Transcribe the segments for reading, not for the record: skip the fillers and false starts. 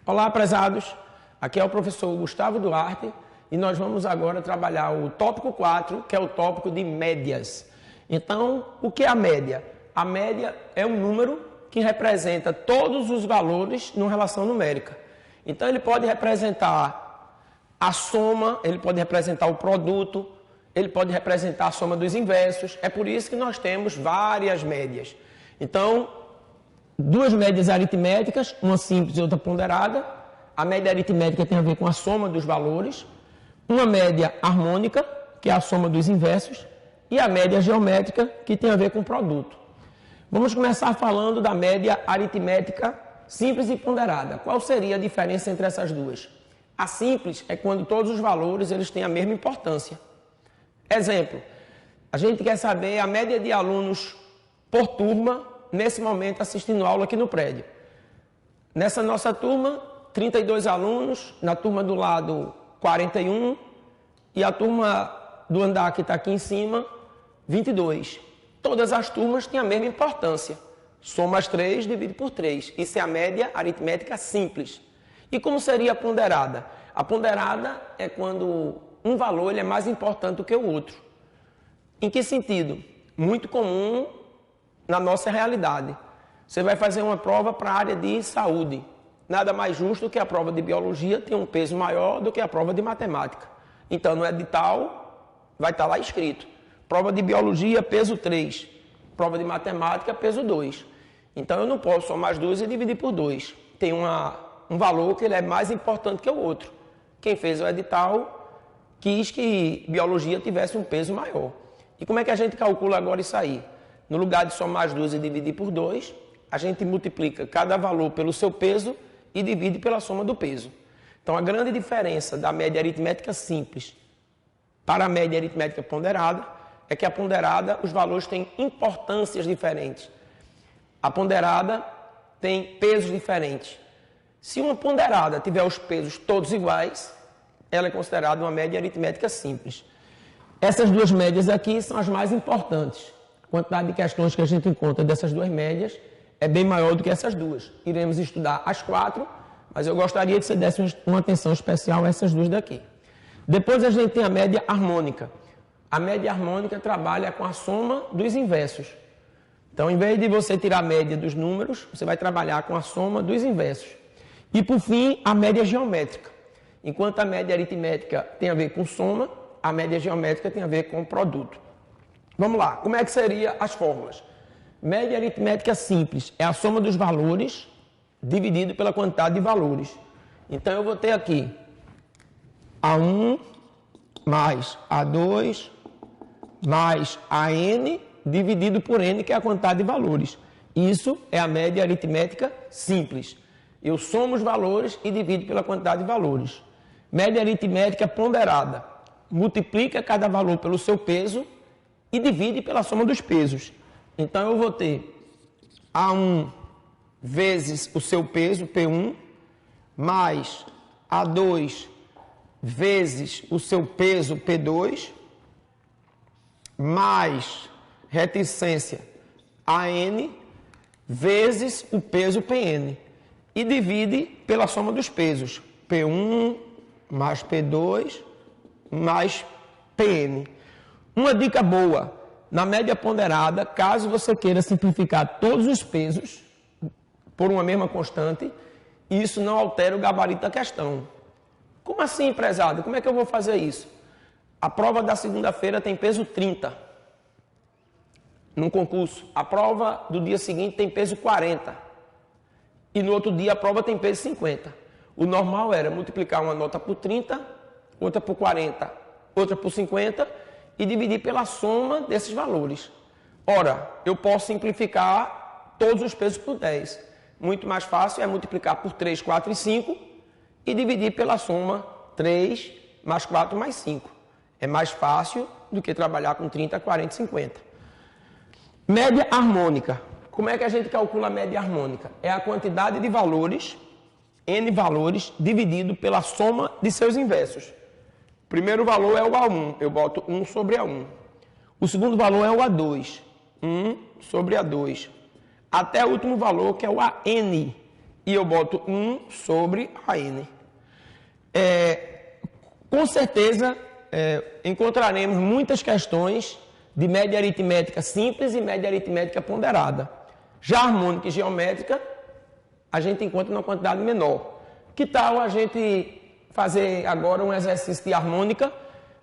Olá, prezados! Aqui é o professor Gustavo Duarte e nós vamos agora trabalhar o tópico 4, que é o tópico de médias. Então, o que é a média? A média é um número que representa todos os valores numa relação numérica. Então, ele pode representar a soma, ele pode representar o produto, ele pode representar a soma dos inversos. É por isso que nós temos várias médias. Então, duas médias aritméticas, uma simples e outra ponderada. A média aritmética tem a ver com a soma dos valores. Uma média harmônica, que é a soma dos inversos. E a média geométrica, que tem a ver com o produto. Vamos começar falando da média aritmética simples e ponderada. Qual seria a diferença entre essas duas? A simples é quando todos os valores eles têm a mesma importância. Exemplo, a gente quer saber a média de alunos por turma nesse momento assistindo aula aqui no prédio. Nessa nossa turma, 32 alunos, na turma do lado 41 e a turma do andar que está aqui em cima, 22. Todas as turmas têm a mesma importância. Soma as 3, divide por 3. Isso é a média aritmética simples. E como seria a ponderada? A ponderada é quando um valor ele é mais importante do que o outro. Em que sentido? Muito comum na nossa realidade. Você vai fazer uma prova para a área de saúde. Nada mais justo que a prova de biologia tenha um peso maior do que a prova de matemática. Então, no edital, vai estar lá escrito. Prova de biologia, peso 3. Prova de matemática, peso 2. Então, eu não posso somar as duas e dividir por 2. Tem um valor que ele é mais importante que o outro. Quem fez o edital quis que biologia tivesse um peso maior. E como é que a gente calcula agora isso aí? No lugar de somar as duas e dividir por 2, a gente multiplica cada valor pelo seu peso e divide pela soma do peso. Então, a grande diferença da média aritmética simples para a média aritmética ponderada é que a ponderada, os valores têm importâncias diferentes. A ponderada tem pesos diferentes. Se uma ponderada tiver os pesos todos iguais, ela é considerada uma média aritmética simples. Essas duas médias aqui são as mais importantes. A quantidade de questões que a gente encontra dessas duas médias é bem maior do que essas duas. Iremos estudar as 4, mas eu gostaria que você desse uma atenção especial a essas duas daqui. Depois a gente tem a média harmônica. A média harmônica trabalha com a soma dos inversos. Então, em vez de você tirar a média dos números, você vai trabalhar com a soma dos inversos. E, por fim, a média geométrica. Enquanto a média aritmética tem a ver com soma, a média geométrica tem a ver com produto. Vamos lá, como é que seriam as fórmulas? Média aritmética simples é a soma dos valores dividido pela quantidade de valores. Então, eu vou ter aqui A1 mais A2 mais AN dividido por N, que é a quantidade de valores. Isso é a média aritmética simples. Eu somo os valores e divido pela quantidade de valores. Média aritmética ponderada. Multiplica cada valor pelo seu peso e divide pela soma dos pesos. Então, eu vou ter A1 vezes o seu peso, P1, mais A2 vezes o seu peso, P2, mais reticência, AN, vezes o peso, PN. E divide pela soma dos pesos, P1 mais P2 mais PN. Uma dica boa, na média ponderada, caso você queira simplificar todos os pesos por uma mesma constante, isso não altera o gabarito da questão. Como assim, prezado? Como é que eu vou fazer isso? A prova da segunda-feira tem peso 30 num concurso. A prova do dia seguinte tem peso 40. E no outro dia a prova tem peso 50. O normal era multiplicar uma nota por 30, outra por 40, outra por 50 e dividir pela soma desses valores. Ora, eu posso simplificar todos os pesos por 10. Muito mais fácil é multiplicar por 3, 4 e 5 e dividir pela soma 3 mais 4 mais 5. É mais fácil do que trabalhar com 30, 40 e 50. Média harmônica. Como é que a gente calcula a média harmônica? É a quantidade de valores, N valores, dividido pela soma de seus inversos. O primeiro valor é o A1, eu boto 1 sobre A1. O segundo valor é o A2, 1 sobre A2. Até o último valor, que é o AN. e eu boto 1 sobre a n. Com certeza, encontraremos muitas questões de média aritmética simples e média aritmética ponderada. Já harmônica e geométrica, a gente encontra numa quantidade menor. Que tal a gente fazer agora um exercício de harmônica,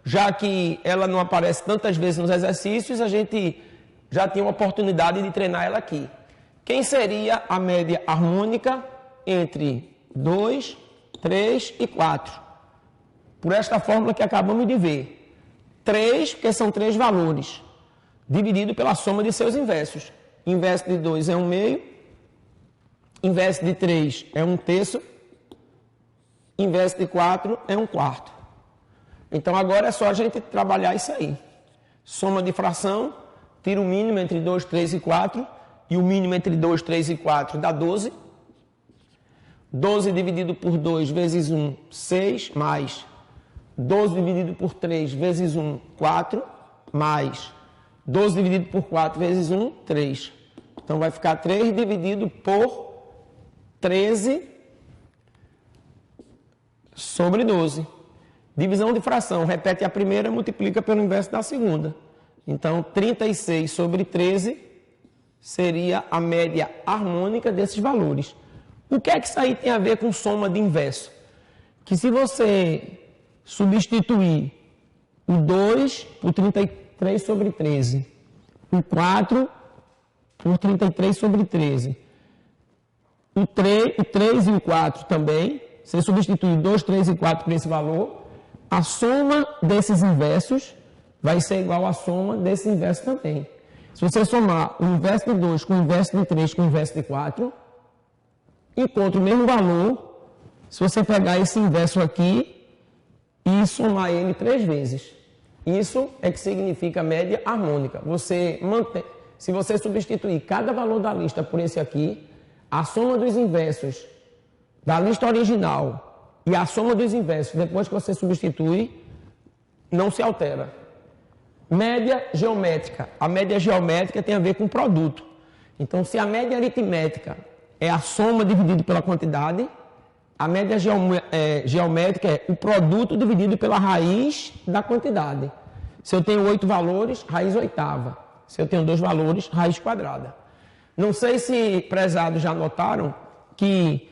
já que ela não aparece tantas vezes nos exercícios, a gente já tem uma oportunidade de treinar ela aqui. Quem seria a média harmônica entre 2, 3 e 4? Por esta fórmula que acabamos de ver. 3, porque são 3 valores, dividido pela soma de seus inversos. Inverso de 2 é 1/2, inverso de 3 é 1/3, inverso de 4 é 1/4. Então agora é só a gente trabalhar isso aí. Soma de fração, tira o mínimo entre 2, 3 e 4, e o mínimo entre 2, 3 e 4 dá 12. 12 dividido por 2 vezes 1, 6, mais 12 dividido por 3 vezes 1, 4, mais 12 dividido por 4 vezes 1, 3. Então vai ficar 3 dividido por 13 sobre 12. Divisão de fração, repete a primeira, multiplica pelo inverso da segunda. Então, 36 sobre 13 seria a média harmônica desses valores. O que é que isso aí tem a ver com soma de inverso? Que se você substituir o 2 por 33 sobre 13, o 4 por 33 sobre 13, o 3 e o 4 também, você substituir 2, 3 e 4 por esse valor, a soma desses inversos vai ser igual à soma desse inverso também. Se você somar o inverso de 2 com o inverso de 3 com o inverso de 4, encontra o mesmo valor se você pegar esse inverso aqui e somar ele 3 vezes. Isso é que significa média harmônica. Se você substituir cada valor da lista por esse aqui, a soma dos inversos da lista original e a soma dos inversos, depois que você substitui, não se altera. Média geométrica. A média geométrica tem a ver com produto. Então, se a média aritmética é a soma dividido pela quantidade, a média geométrica é o produto dividido pela raiz da quantidade. Se eu tenho 8 valores, raiz oitava. Se eu tenho 2 valores, raiz quadrada. Não sei se prezados já notaram que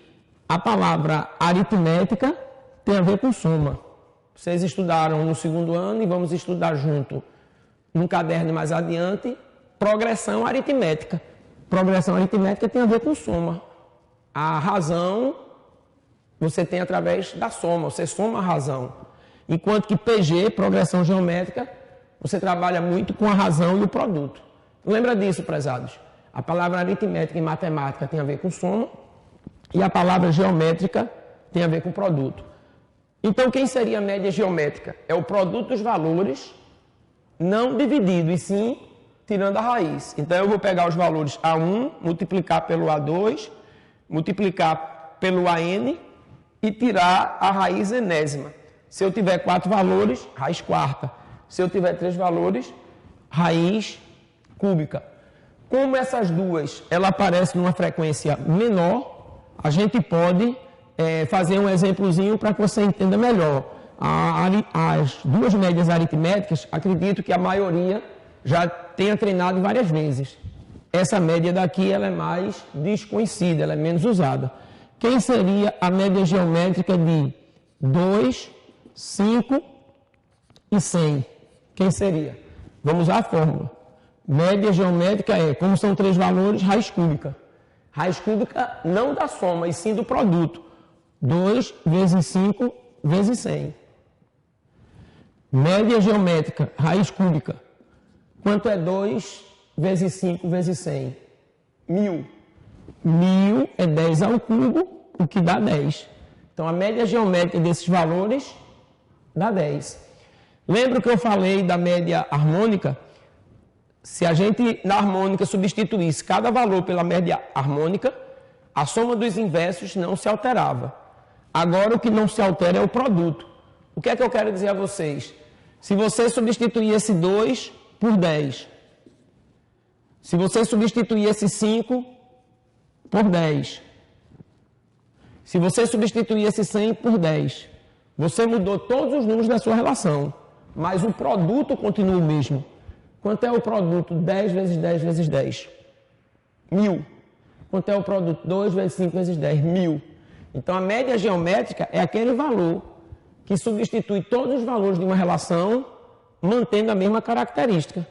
a palavra aritmética tem a ver com soma. Vocês estudaram no segundo ano e vamos estudar junto num caderno mais adiante, progressão aritmética. Progressão aritmética tem a ver com soma. A razão você tem através da soma, você soma a razão. Enquanto que PG, progressão geométrica, você trabalha muito com a razão e o produto. Lembra disso, prezados? A palavra aritmética em matemática tem a ver com soma e a palavra geométrica tem a ver com produto. Então, quem seria a média geométrica? É o produto dos valores não dividido, e sim tirando a raiz. Então, eu vou pegar os valores A1, multiplicar pelo A2, multiplicar pelo AN e tirar a raiz enésima. Se eu tiver 4 valores, raiz quarta. Se eu tiver 3 valores, raiz cúbica. Como essas duas ela aparecem numa frequência menor, a gente pode fazer um exemplozinho para que você entenda melhor. As duas médias aritméticas, acredito que a maioria já tenha treinado várias vezes. Essa média daqui ela é mais desconhecida, ela é menos usada. Quem seria a média geométrica de 2, 5 e 100? Quem seria? Vamos usar a fórmula. Média geométrica é, como são 3 valores, raiz cúbica. Raiz cúbica não da soma, e sim do produto. 2 vezes 5 vezes 100. Média geométrica, raiz cúbica. Quanto é 2 vezes 5 vezes 100? 1000. 1000 é 10 ao cubo, o que dá 10. Então, a média geométrica desses valores dá 10. Lembra que eu falei da média harmônica? Se a gente, na harmônica, substituísse cada valor pela média harmônica, a soma dos inversos não se alterava. Agora, o que não se altera é o produto. O que é que eu quero dizer a vocês? Se você substituir esse 2 por 10, se você substituir esse 5 por 10, Se você substituir esse 100 por 10, você mudou todos os números da sua relação, mas o produto continua o mesmo. Quanto é o produto 10 vezes 10 vezes 10? 1000. Quanto é o produto 2 vezes 5 vezes 10? 1000. Então, a média geométrica é aquele valor que substitui todos os valores de uma relação, mantendo a mesma característica.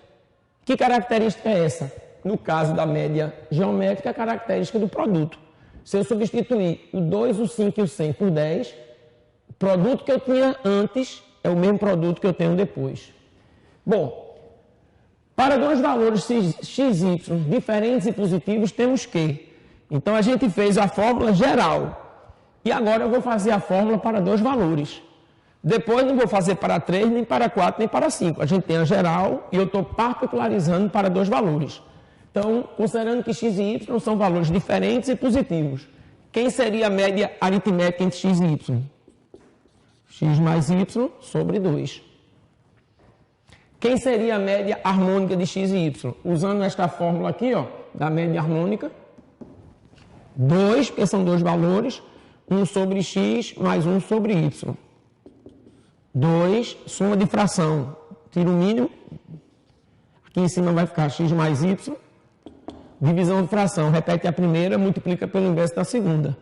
Que característica é essa? No caso da média geométrica, a característica do produto. Se eu substituir o 2, o 5 e o 100 por 10, o produto que eu tinha antes é o mesmo produto que eu tenho depois. Bom, para dois valores x, y diferentes e positivos, temos que. Então, a gente fez a fórmula geral. E agora eu vou fazer a fórmula para dois valores. Depois não vou fazer para 3, nem para 4, nem para 5. A gente tem a geral e eu estou particularizando para dois valores. Então, considerando que x e y são valores diferentes e positivos, quem seria a média aritmética entre x e y? X mais y sobre 2. Quem seria a média harmônica de x e y? Usando esta fórmula aqui, ó, da média harmônica. 2, porque são dois valores, 1 sobre x mais 1 sobre y. 2, soma de fração. Tira o mínimo. Aqui em cima vai ficar x mais y. Divisão de fração. Repete a primeira, multiplica pelo inverso da segunda.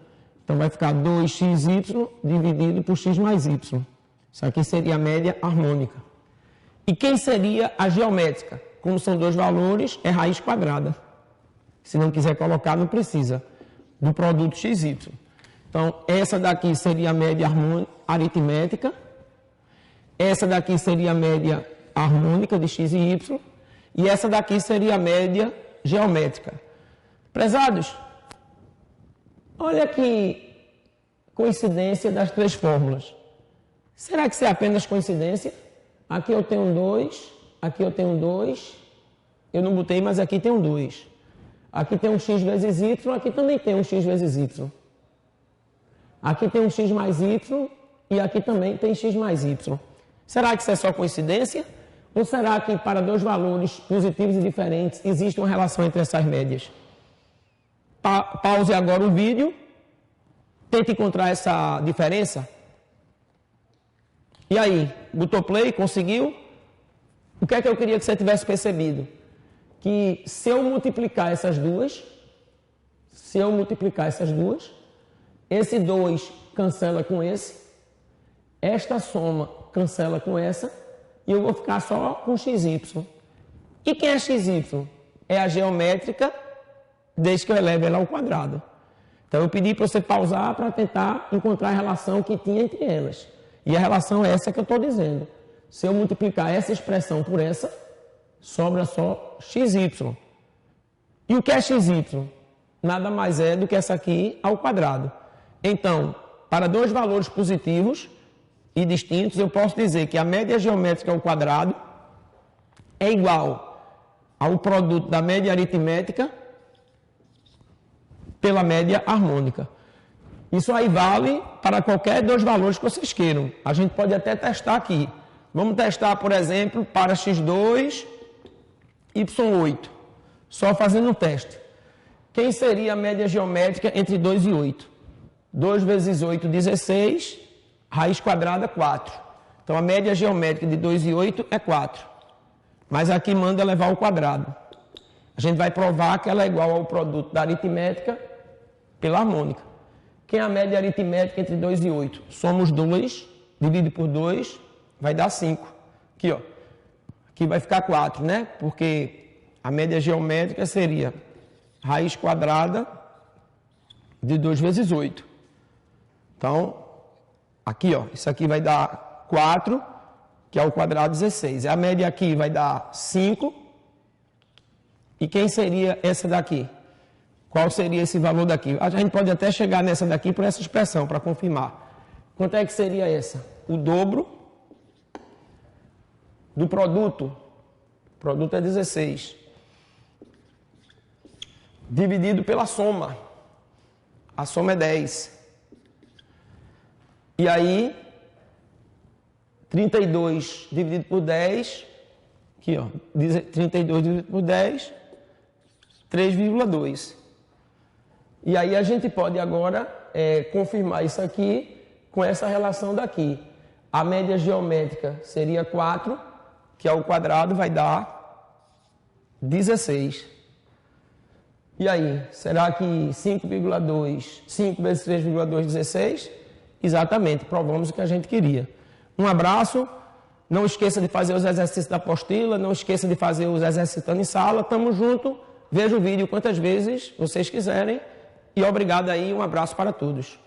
Então vai ficar 2xy dividido por x mais y. Isso aqui seria a média harmônica. E quem seria a geométrica? Como são dois valores, é raiz quadrada. Se não quiser colocar, não precisa. Do produto xy. Então, essa daqui seria a média aritmética. Essa daqui seria a média harmônica de x e y. E essa daqui seria a média geométrica. Prezados, olha que coincidência das três fórmulas. Será que isso é apenas coincidência? Aqui eu tenho 2, aqui eu tenho 2. Eu não botei, mas aqui tem um 2. Aqui tem um x vezes y, aqui também tem um x vezes y. Aqui tem um x mais y e aqui também tem x mais y. Será que isso é só coincidência? Ou será que para dois valores positivos e diferentes existe uma relação entre essas médias? Pause agora o vídeo. Tente encontrar essa diferença. E aí, botou play? Conseguiu? O que é que eu queria que você tivesse percebido? Que se eu multiplicar essas duas, esse 2 cancela com esse, esta soma cancela com essa, e eu vou ficar só com xy. E quem é xy? É a geométrica, desde que eu eleve ela ao quadrado. Então eu pedi para você pausar para tentar encontrar a relação que tinha entre elas. E a relação é essa que eu estou dizendo. Se eu multiplicar essa expressão por essa, sobra só xy. E o que é xy? Nada mais é do que essa aqui ao quadrado. Então, para dois valores positivos e distintos, eu posso dizer que a média geométrica ao quadrado é igual ao produto da média aritmética pela média harmônica. Isso aí vale para qualquer dois valores que vocês queiram. A gente pode até testar aqui. Vamos testar, por exemplo, para x2, y8. Só fazendo um teste. Quem seria a média geométrica entre 2 e 8? 2 vezes 8, 16. Raiz quadrada, 4. Então, a média geométrica de 2 e 8 é 4. Mas aqui manda levar ao quadrado. A gente vai provar que ela é igual ao produto da aritmética pela harmônica. Quem é a média aritmética entre 2 e 8? Somos 2, dividido por 2, vai dar 5. Aqui, ó. Aqui vai ficar 4, né? Porque a média geométrica seria raiz quadrada de 2 vezes 8. Então, aqui, ó, isso aqui vai dar 4, que é ao quadrado 16. A média aqui vai dar 5. E quem seria essa daqui? Qual seria esse valor daqui? A gente pode até chegar nessa daqui por essa expressão, para confirmar. Quanto é que seria essa? O dobro do produto. O produto é 16. Dividido pela soma. A soma é 10. E aí, 32 dividido por 10, aqui ó, 32 dividido por 10, 3,2. E aí a gente pode agora confirmar isso aqui com essa relação daqui. A média geométrica seria 4, que ao quadrado vai dar 16. E aí, será que 5,2, 5 vezes 3,2, 16? Exatamente, provamos o que a gente queria. Um abraço, não esqueça de fazer os exercícios da apostila, não esqueça de fazer os exercitando em sala, tamo junto, veja o vídeo quantas vezes vocês quiserem e obrigado aí, um abraço para todos.